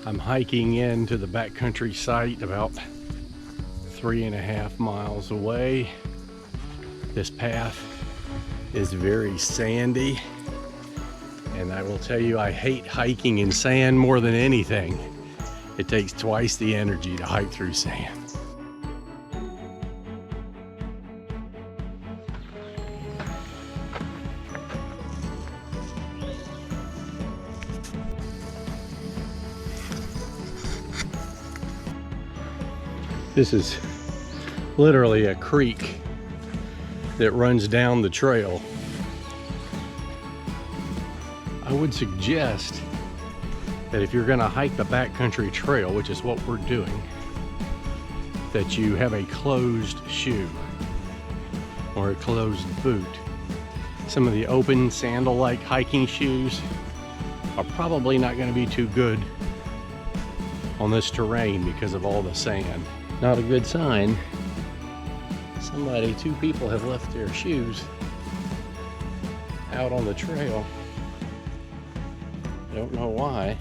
I'm hiking into the backcountry site about 3.5 miles away. This path is very sandy, and I will tell you, I hate hiking in sand more than anything. It takes twice the energy to hike through sand. This is literally a creek that runs down the trail. I would suggest that if you're gonna hike the backcountry trail, which is what we're doing, that you have a closed shoe or a closed boot. Some of the open sandal-like hiking shoes are probably not gonna be too good on this terrain because of all the sand. Not a good sign. Two people have left their shoes out on the trail. I don't know why.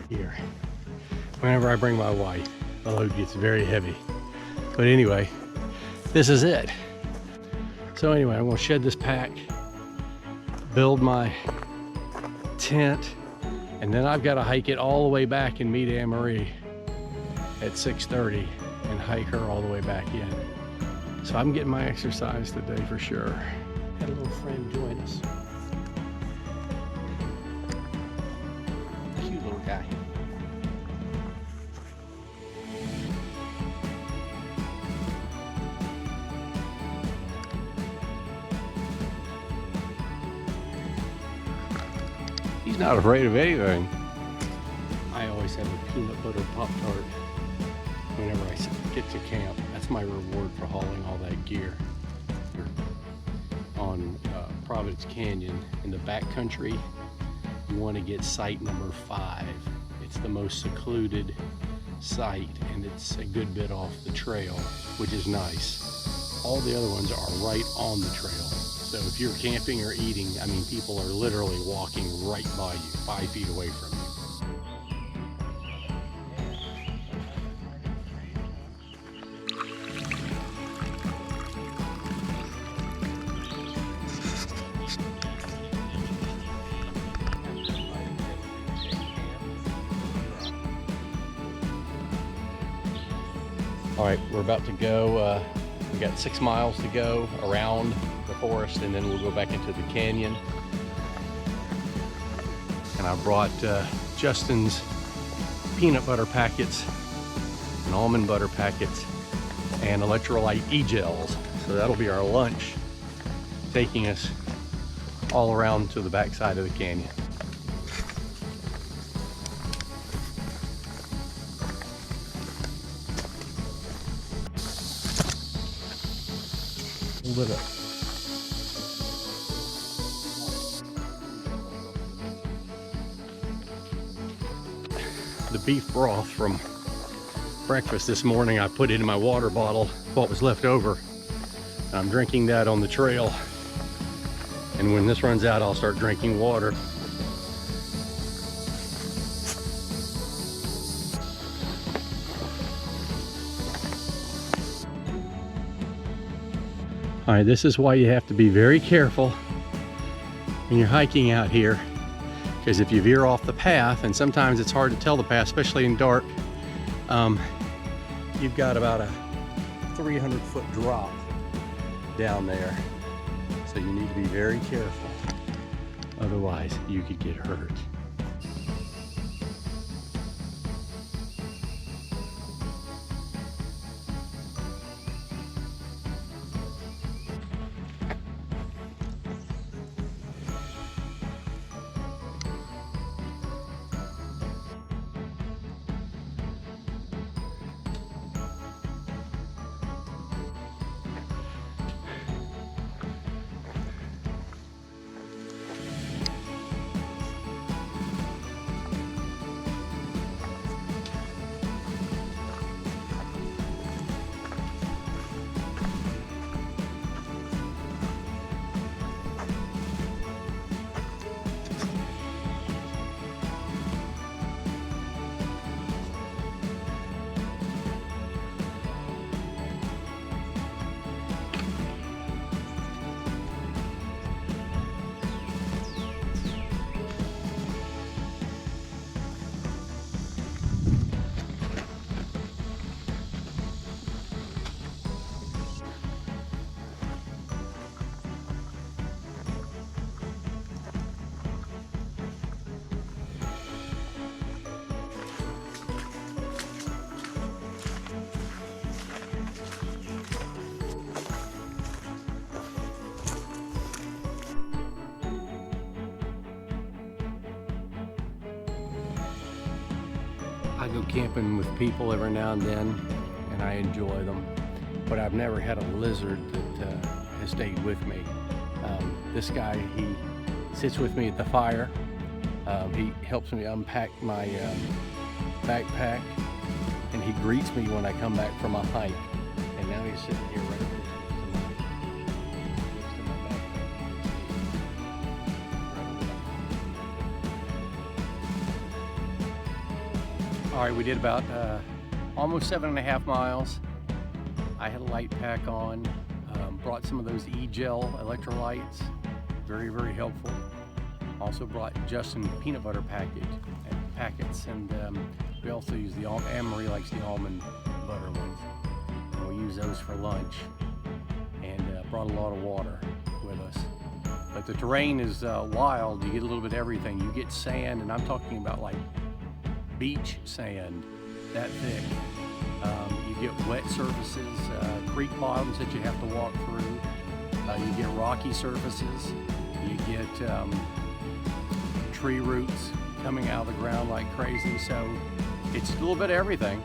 Here, whenever I bring my wife, the load gets very heavy. But anyway, this is it. So anyway, I'm gonna shed this pack, build my tent, and then I've got to hike it all the way back and meet Anne Marie at 6:30 and hike her all the way back in. So I'm getting my exercise today for sure. Had a little friend join us. Cute little guy. He's not afraid of anything. I always have a peanut butter Pop-Tart whenever I get to camp. That's my reward for hauling all that gear. On Providence Canyon in the backcountry, you want to get site number 5. It's the most secluded site, and it's a good bit off the trail, which is nice. All the other ones are right on the trail. So if you're camping or eating, I mean, people are literally walking right by you, 5 feet away from you. All right, we're about to go. We got 6 miles to go around the forest, and then we'll go back into the canyon. And I brought Justin's peanut butter packets and almond butter packets and electrolyte e-gels. So that'll be our lunch, taking us all around to the backside of the canyon. Lit up. The beef broth from breakfast this morning, I put it in my water bottle, what was left over. I'm drinking that on the trail, and when this runs out, I'll start drinking water. All right, this is why you have to be very careful when you're hiking out here, because if you veer off the path, and sometimes it's hard to tell the path, especially in dark, you've got about a 300-foot drop down there. So you need to be very careful. Otherwise, you could get hurt. go camping with people every now and then, and I enjoy them. But I've never had a lizard that has stayed with me. This guy, he sits with me at the fire. He helps me unpack my backpack, and he greets me when I come back from a hike. And now he's sitting here right next to my backpack. All right, we did about almost 7.5 miles. I had a light pack on, brought some of those e-gel electrolytes, very, very helpful. Also brought Justin peanut butter packets, and we also use the Anne-Marie likes the almond butter ones. And we use those for lunch, and brought a lot of water with us. But the terrain is wild. You get a little bit of everything. You get sand, and I'm talking about like beach sand, that thick. You get wet surfaces, creek bottoms that you have to walk through. You get rocky surfaces. You get tree roots coming out of the ground like crazy. So it's a little bit of everything.